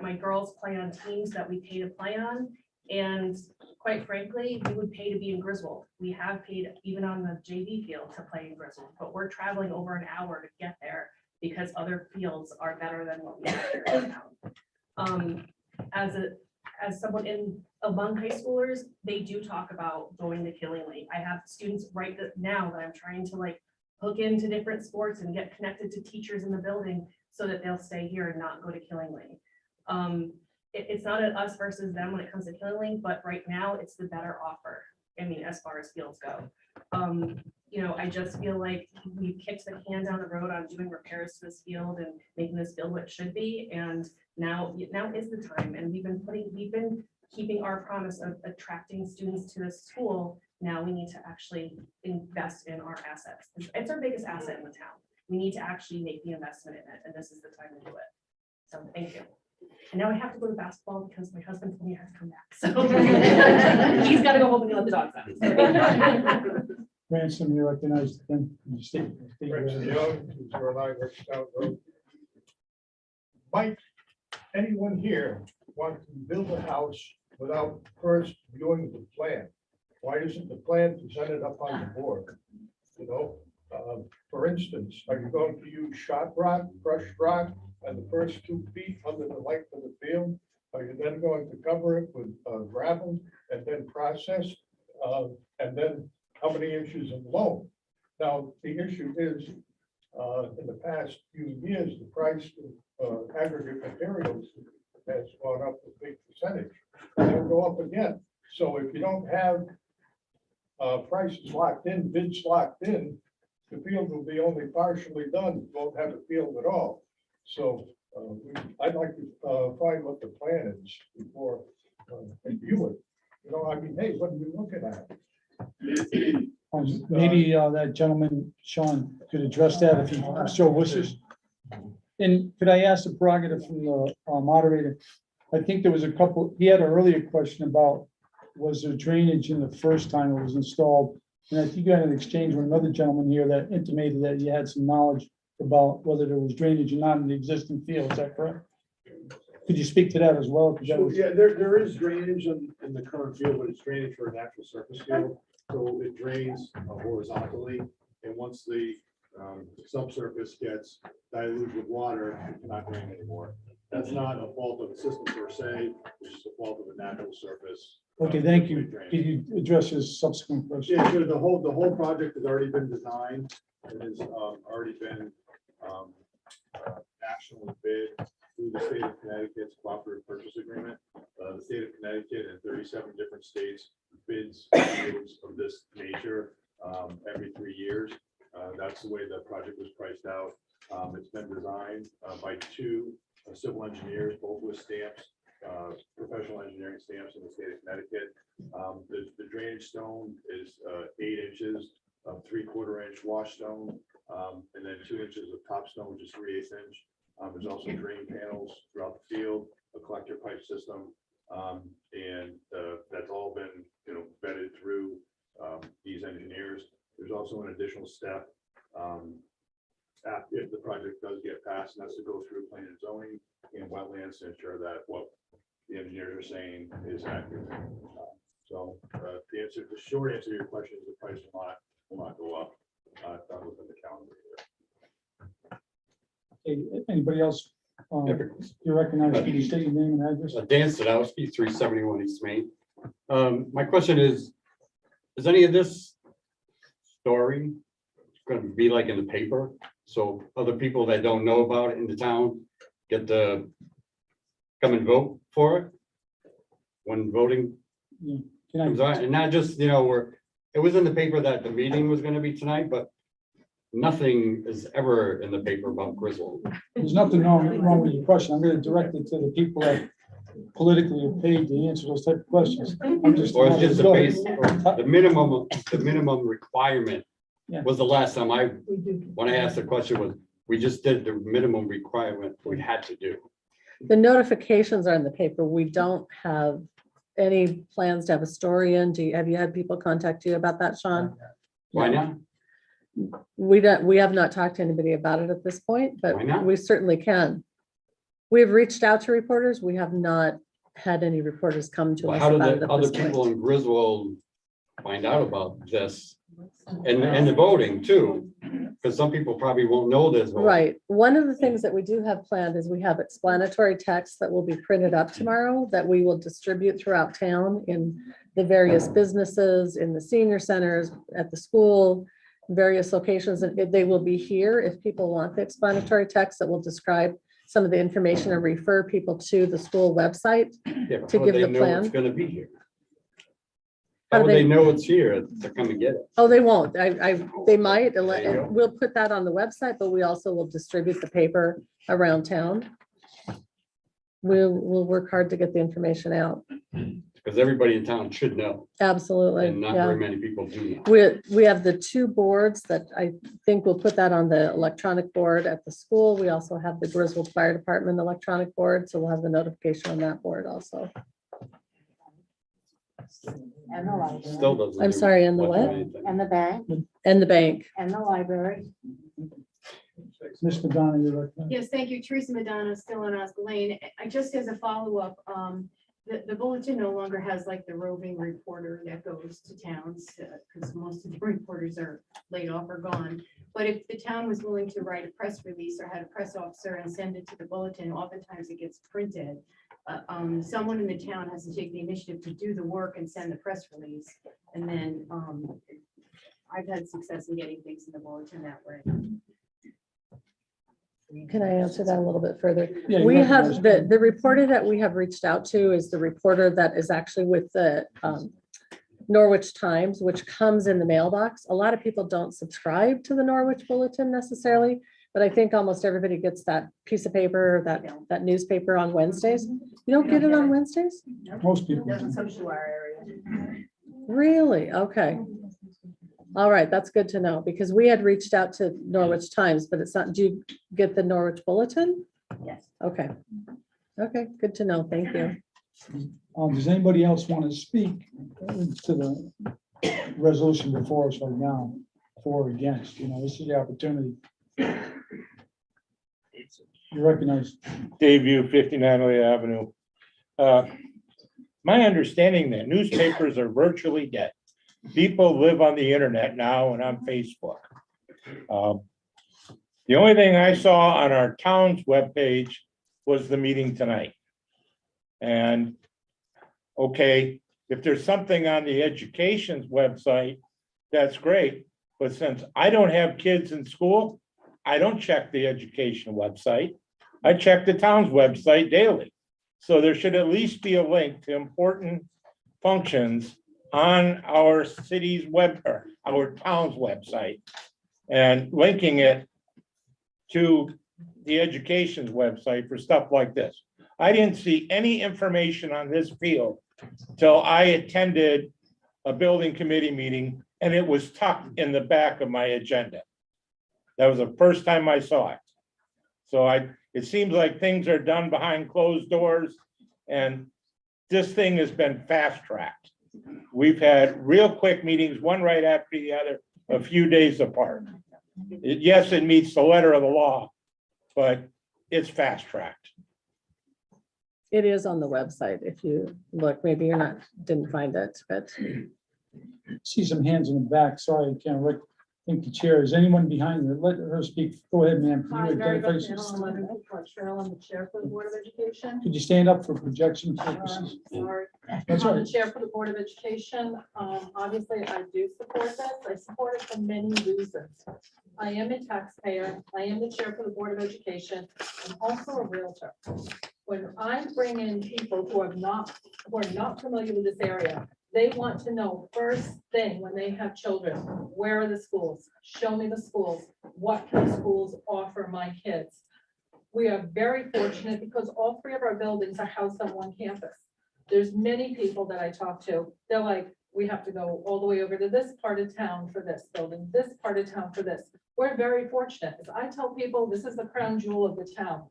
My girls play on teams that we pay to play on, and quite frankly, we would pay to be in Griswold. We have paid even on the JV field to play in Griswold, but we're traveling over an hour to get there because other fields are better than what we have here in town. As someone among high schoolers, they do talk about going to Killingly. I have students right now that I'm trying to hook into different sports and get connected to teachers in the building so that they'll stay here and not go to Killingly. It's not an us versus them when it comes to Killingly, but right now it's the better offer. I mean, as far as fields go. I just feel like we kicked the can down the road on doing repairs to this field and making this field what it should be. And now is the time. And we've been keeping our promise of attracting students to this school. Now we need to actually invest in our assets. It's our biggest asset in the town. We need to actually make the investment in it, and this is the time to do it. So thank you. And now I have to go to basketball because my husband told me I have to come back. So he's got to go home and let the dogs out. Ransom, you're recognized. Then you state your address. Might anyone here want to build a house without first viewing the plan? Why isn't the plan presented up on the board? For instance, are you going to use shot rock, crushed rock, and the first 2 feet under the length of the field? Are you then going to cover it with gravel and then process? And then how many inches in loam. Now, the issue is, in the past few years, the price of aggregate materials has gone up a big percentage. And it'll go up again. So if you don't have prices locked in, bids locked in, the field will be only partially done, you won't have a field at all. So I'd like to find what the plan is before I view it. You know, I mean, hey, what are you looking at? Maybe that gentleman, Sean, could address that if he so wishes. And could I ask the prerogative from the moderator? I think there was a couple, he had an earlier question about, was there drainage in the first time it was installed? And I think you had an exchange with another gentleman here that intimated that you had some knowledge about whether there was drainage or not in the existing field. Is that correct? Could you speak to that as well? 'Cause that was- Yeah, there is drainage in the current field, but it's drainage for a natural surface field. So it drains horizontally, and once the subsurface gets diluted with water, it cannot drain anymore. That's not a fault of the system per se, it's just a fault of the natural surface. Okay, thank you. Could you address his subsequent question? Yeah, sure. The whole project has already been designed. It has already been nationally bid through the state of Connecticut's cooperative purchase agreement. The state of Connecticut and 37 different states bids deals of this nature every 3 years. That's the way the project was priced out. It's been designed by 2 civil engineers, both with stamps, professional engineering stamps in the state of Connecticut. The drainage stone is 8 inches of 3/4 inch wash stone, and then 2 inches of top stone, which is 3/8 inch. There's also drain panels throughout the field, a collector pipe system, and that's all been, vetted through these engineers. There's also an additional step if the project does get passed, and that's to go through planning and zoning and wetlands to ensure that what the engineers are saying is accurate. So the short answer to your question is the price will not go up within the calendar year. Okay, anybody else? You recognize, can you state your name and address? Dan Sadowski, 371 East Main. My question is any of this story going to be like in the paper? So other people that don't know about it in the town get to come and vote for it when voting comes on? And not just, it was in the paper that the meeting was going to be tonight, but nothing is ever in the paper about Griswold. There's nothing wrong with your question. I'm going to direct it to the people that politically are paid to answer those type of questions. I'm just. Or it's just the base, or the minimum requirement was the last time when I asked the question was, we just did the minimum requirement we had to do. The notifications are in the paper. We don't have any plans to have a story in. Have you had people contact you about that, Sean? Why not? We have not talked to anybody about it at this point, but Why not? we certainly can. We've reached out to reporters. We have not had any reporters come to Well, us how about did it the at other this point. people in Griswold find out about this? And the voting too, because some people probably won't know this. vote. Right. One of the things that we do have planned is we have explanatory text that will be printed up tomorrow that we will distribute throughout town in the various businesses, in the senior centers, at the school, various locations. And they will be here if people want the explanatory text that will describe some of the information and refer people to the school website Yeah, but to how give would the they know it's plan. gonna be here? How How do would they they- know it's here to come and get it? Oh, they won't. They might. There you go. We'll put that on the website, but we also will distribute the paper around town. We'll work hard to get the information out. Because everybody in town should know, Absolutely. and not Yeah. very many people do know. We have the 2 boards that I think we'll put that on the electronic board at the school. We also have the Griswold Fire Department electronic board, so we'll have the notification on that board also. And the library. Still doesn't. I'm do sorry, and the much of what? anything. And the bank, And the bank. and the library. Ms. Madonna, you recognized? Yes, thank you. Teresa Madonna, still on Oscar Lane. I just as a follow-up, the bulletin no longer has like the roving reporter that goes to towns, because most of the reporters are laid off or gone. But if the town was willing to write a press release or had a press officer and send it to the bulletin, oftentimes it gets printed. Someone in the town has to take the initiative to do the work and send the press release. And then I've had success in getting things in the bulletin that way. Can I answer that a little bit further? Yeah, you We recognize- have, the reporter that we have reached out to is the reporter that is actually with the Norwich Times, which comes in the mailbox. A lot of people don't subscribe to the Norwich Bulletin necessarily, but I think almost everybody gets that piece of paper, that newspaper on Wednesdays. You don't get it on Wednesdays? Most people. Doesn't come to our area. Really? Okay. All right, that's good to know, because we had reached out to Norwich Times, but it's not, do you get the Norwich Bulletin? Yes. Okay. Okay, good to know. Thank you. Does anybody else want to speak to the resolution before us right now, for or against? You know, this is the opportunity. You recognize. Dave View, 59 Lee Avenue. My understanding that newspapers are virtually dead. People live on the internet now and on Facebook. The only thing I saw on our town's webpage was the meeting tonight. And, okay, if there's something on the education's website, that's great. But since I don't have kids in school, I don't check the education website. I check the town's website daily. So there should at least be a link to important functions on our city's web, or our town's website, and linking it to the education's website for stuff like this. I didn't see any information on this field till I attended a building committee meeting, and it was tucked in the back of my agenda. That was the first time I saw it. So it seems like things are done behind closed doors, and this thing has been fast-tracked. We've had real quick meetings, one right after the other, a few days apart. Yes, it meets the letter of the law, but it's fast-tracked. It is on the website. If you look, maybe you're didn't find it, but See some hands in the back. Sorry, I can't think the chair. Is anyone behind her? Let her speak. Go ahead, ma'am. Can you identify yourself? Cheryl, I'm the chair for the Board of Education. Could you stand up for projection purposes? Sorry. That's I'm all the right. chair for the Board of Education. Obviously, I do support this. I support it for many reasons. I am a taxpayer. I am the chair for the Board of Education. I'm also a realtor. When I bring in people who are not familiar with this area, they want to know first thing when they have children, where are the schools? Show me the schools. What can the schools offer my kids? We are very fortunate because all three of our buildings are housed on one campus. There's many people that I talk to, they're like, we have to go all the way over to this part of town for this building, this part of town for this. We're very fortunate. As I tell people, this is the crown jewel of the town.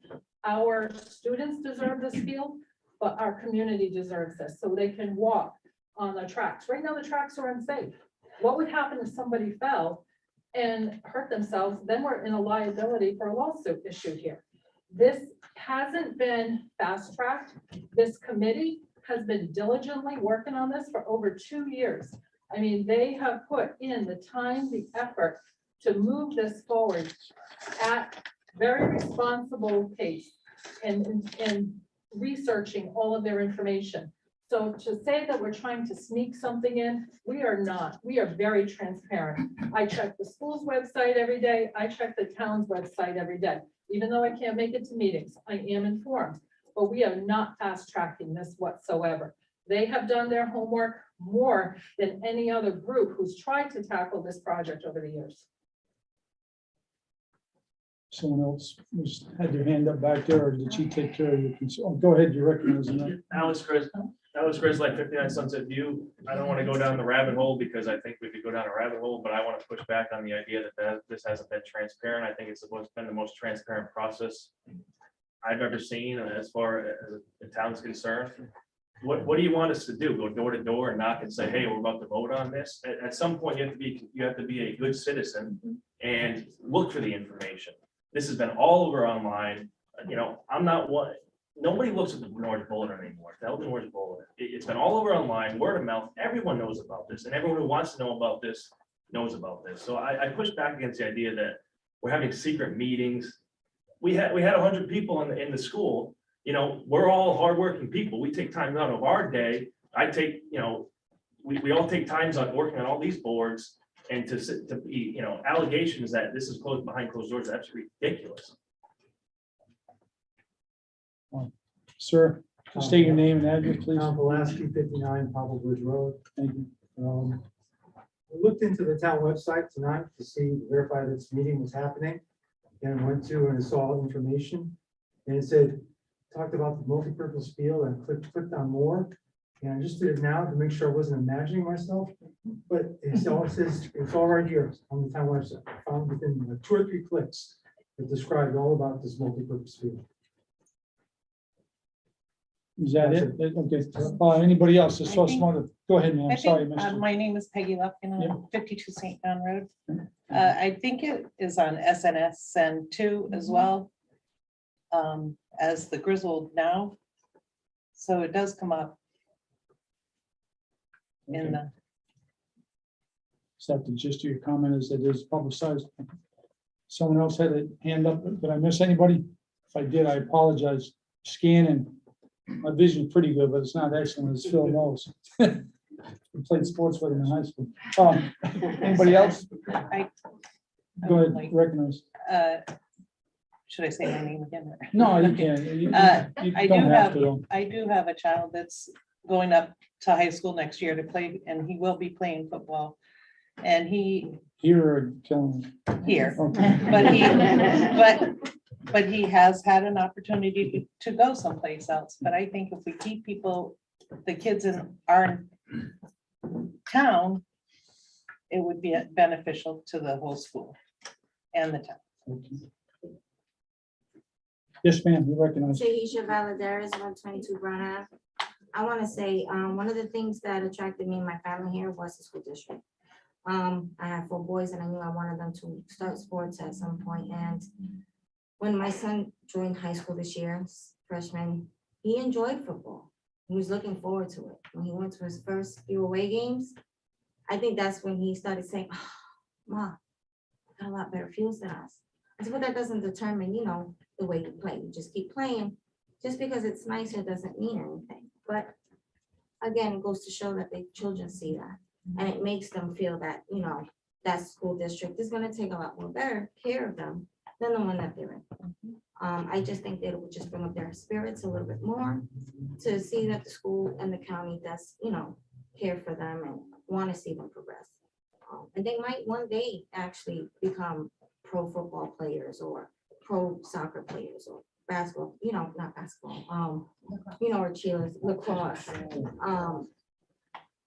Our students deserve this field, but our community deserves this, so they can walk on the tracks. Right now, the tracks are unsafe. What would happen if somebody fell and hurt themselves? Then we're in a liability for a lawsuit issue here. This hasn't been fast tracked. This committee has been diligently working on this for over 2 years. I mean, they have put in the time, the effort to move this forward at very responsible pace and researching all of their information. So to say that we're trying to sneak something in, we are not. We are very transparent. I check the school's website every day. I check the town's website every day. Even though I can't make it to meetings, I am informed. But we are not fast tracking this whatsoever. They have done their homework more than any other group who's tried to tackle this project over the years. Someone else had their hand up back there, or did she take care of your concern? Oh, go ahead, you recognize them. Alex Grizzly, 59 Sunset View. I don't want to go down the rabbit hole because I think we could go down a rabbit hole, but I want to push back on the idea that this hasn't been transparent. I think it's been the most transparent process I've ever seen as far as the town's concerned. What do you want us to do? Go door to door and knock and say, hey, we're about to vote on this? At some point, you have to be a good citizen and look for the information. This has been all over online. You know, I'm not one. Nobody looks at the Norwich Bulletin anymore. The Norwich Bulletin. It's been all over online, word of mouth. Everyone knows about this, and everyone who wants to know about this knows about this. So I push back against the idea that we're having secret meetings. We had 100 people in the school. You know, we're all hardworking people. We take time out of our day. I take, you know, we all take times on working on all these boards And to be, allegations that this is closed behind closed doors, is absolutely ridiculous. Sir, state your name and address, please. Tom Pulaski, 59 Popple Bridge Road. Thank you. I looked into the town website tonight to see, verify this meeting was happening. And went to and saw information. And it said, talked about the multipurpose field and clicked on more. And I just did it now to make sure I wasn't imagining myself. But it all says, it's all right here on the town website. I found within 2 or 3 clicks, it described all about this multipurpose field. Is that it? Okay. Anybody else? I saw someone. Go ahead, ma'am. I Sorry. think, Mr. my name is Peggy Lufkin, Yeah. 52 St. John Road. I think it is on SNSN 2 as well, as the Griswold Now. So it does come up in the. Is that the gist of your comment, is it is publicized? Someone else had a hand up. Did I miss anybody? If I did, I apologize. Scanning. My vision's pretty good, but it's not excellent, as Phil knows. We played sports with him in high school. Anybody else? Go ahead, recognize. Should I say my name again? No, you can't. You I don't have to, though. I do have a child that's going up to high school next year to play, and he will be playing football. And he. Here or killing? Here, Okay. but he has had an opportunity to go someplace else. But I think if we keep the kids in our town, it would be beneficial to the whole school and the town. Yes, ma'am, you recognize. Shahisha Valadares, 122 Brown Ave. I want to say, one of the things that attracted me and my family here was the school district. I have 4 boys and I knew I wanted them to start sports at some point. And when my son joined high school this year, freshman, he enjoyed football. He was looking forward to it. When he went to his first few away games, I think that's when he started saying, oh, Mom, got a lot better fields than us. I said, well, that doesn't determine, the way you play. You just keep playing. Just because it's nicer doesn't mean anything. But again, it goes to show that the children see that. And it makes them feel that, that school district is going to take a lot more better care of them than the one that they're in. I just think that it would just bring up their spirits a little bit more to see that the school and the county does, care for them and want to see them progress. And they might one day actually become pro football players or pro soccer players or basketball, not basketball, or cheerleaders, lacrosse.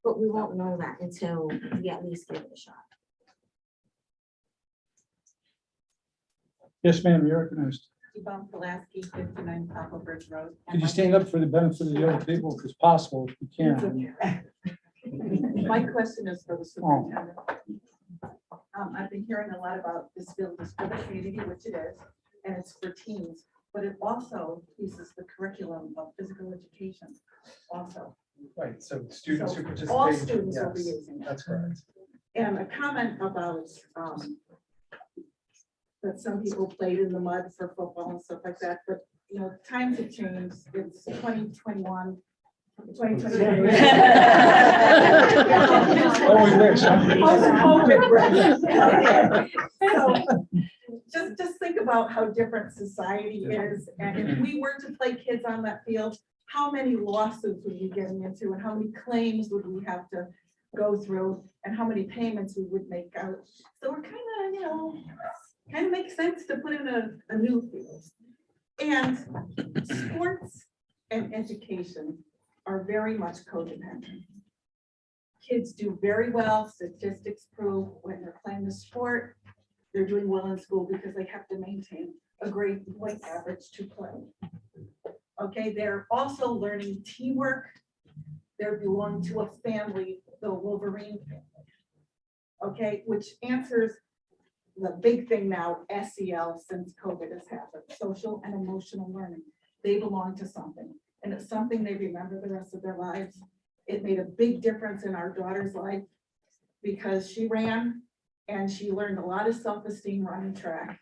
But we won't know that until we at least give it a shot. Yes, ma'am, you're recognized. Yvonne Pulaski, 59 Popple Bridge Road. Could you stand up for the benefit of the other people if it's possible, if you can? My question is for the superintendent. I've been hearing a lot about this field is for the community, which it is, and it's for teens, but it also uses the curriculum of physical education also. Right, so students who So participate. all students will be yes, using it. That's correct. And a comment about that some people played in the mud for football and stuff like that, but times have changed. It's 2021. 2023. Always wish, So just think about how different society is, and if we were to play kids on that field, how many lawsuits would we be getting into, and how many claims would we have to go through, and how many payments we would make out? So we're kind of makes sense to put in a new field. And sports and education are very much codependent. Kids do very well. Statistics prove when they're playing the sport, they're doing well in school because they have to maintain a great point average to play. Okay, they're also learning teamwork. They're belonging to a family, the Wolverine family. Okay, which answers the big thing now, SEL, since COVID has happened, social and emotional learning. They belong to something, and it's something they remember the rest of their lives. It made a big difference in our daughter's life because she ran and she learned a lot of self-esteem running track.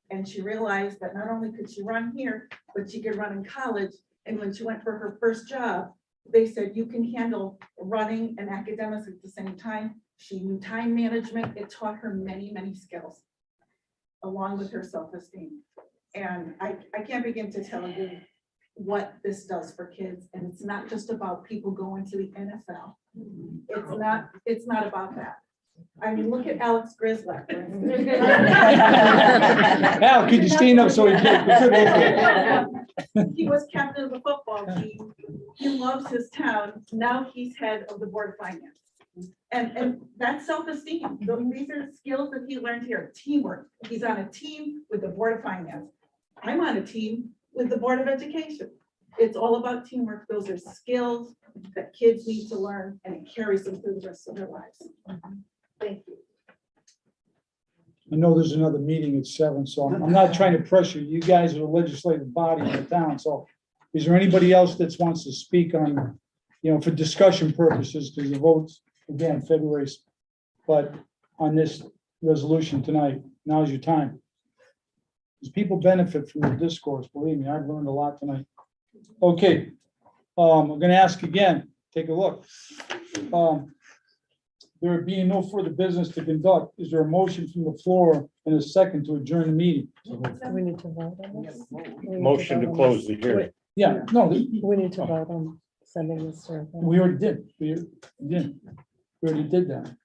And she realized that not only could she run here, but she could run in college. And when she went for her first job, they said, you can handle running and academics at the same time. She knew time management. It taught her many, many skills, along with her self-esteem. And I can't begin to tell you what this does for kids. And it's not just about people going to the NFL. It's not about that. I mean, look at Alex Grizzly. Al, could you stand up so he can? He was captain of the football team. He loves his town. Now he's head of the board of finance. And that's self-esteem. These are skills that he learned here, teamwork. He's on a team with the board of finance. I'm on a team with the board of education. It's all about teamwork. Those are skills that kids need to learn, and it carries them through the rest of their lives. Thank you. I know there's another meeting at 7, so I'm not trying to pressure you. You guys are the legislative body in the town, so is there anybody else that wants to speak on, for discussion purposes, because the votes, again, February, but on this resolution tonight, now's your time. Because people benefit from the discourse, believe me, I've learned a lot tonight. Okay, I'm gonna ask again, take a look. There being no further business to conduct, is there a motion from the floor and a second to adjourn the meeting? We need to vote on this. Motion to close the hearing. Yeah, no, We need to vote on sending this to. we already did, we already did that.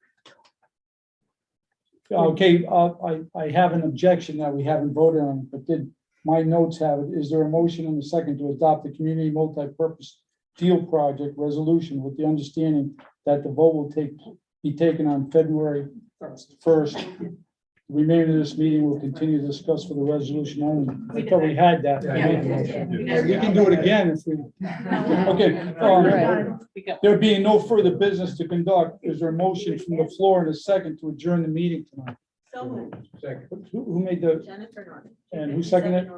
Okay, I have an objection that we haven't voted on, but did my notes have it? Is there a motion and a second to adopt the community multi-purpose field project resolution with the understanding that the vote will be taken on February 1st? The remainder of this meeting will continue to discuss for the resolution only. I thought we had that. We can do it again if we. Okay. There being no further business to conduct, is there a motion from the floor and a second to adjourn the meeting tonight? So moved. Who made the, Jennifer Norton. and who seconded it?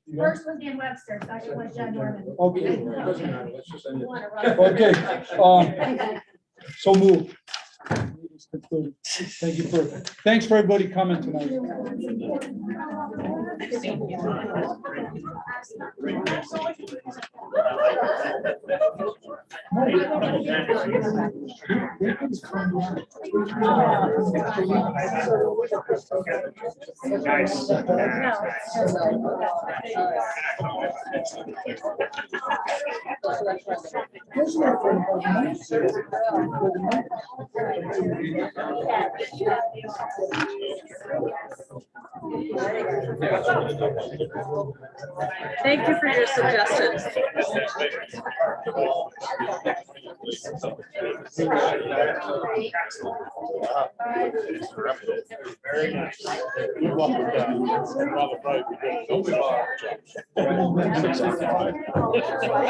You got it? First was Dan Webster, second was Jen Norman. Okay. Doesn't matter, let's just end it. Okay, so move. Meeting's concluded. Thank you thanks for everybody coming tonight. Thank you for your suggestions. Very nice. Good luck with that.